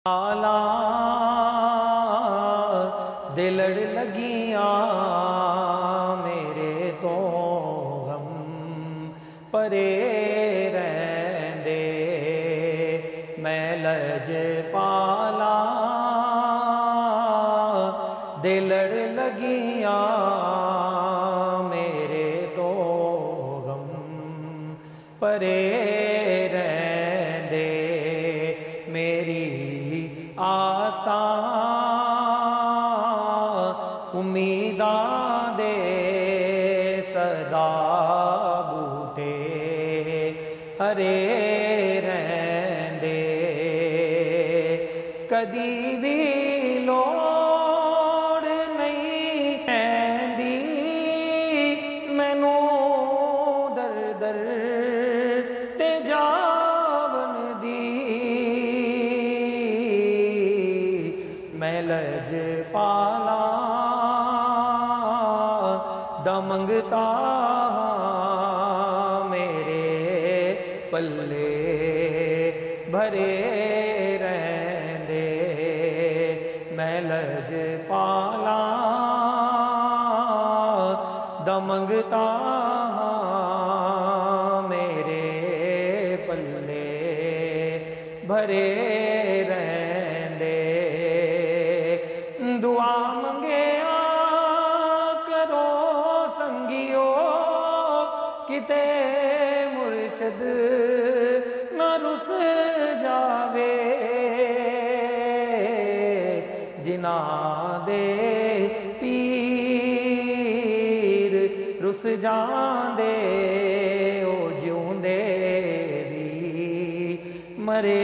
आला दिलड़ लगियां मेरे तो गम परे रहंदे मैं लज पाला दिलड़ लगियां मेरे तो गम परे रहंदे मेरी आसा उम्मीदां दे सदा बूटे हरे रहंदे कदी भी लोड़ नहीं पैंदी मैनू दर दर ते जावन दी मैं लज पाला दमंगता मेरे पल्ले भरे रहंदे मैं लज पाला दमंगता मेरे पल्ले भरे रहंदे दुआ मंगिया करो संगियो किते मुर्शद न रुस जावे जिना दे पीर रुस जांदे ओ जिउंदे भी मरे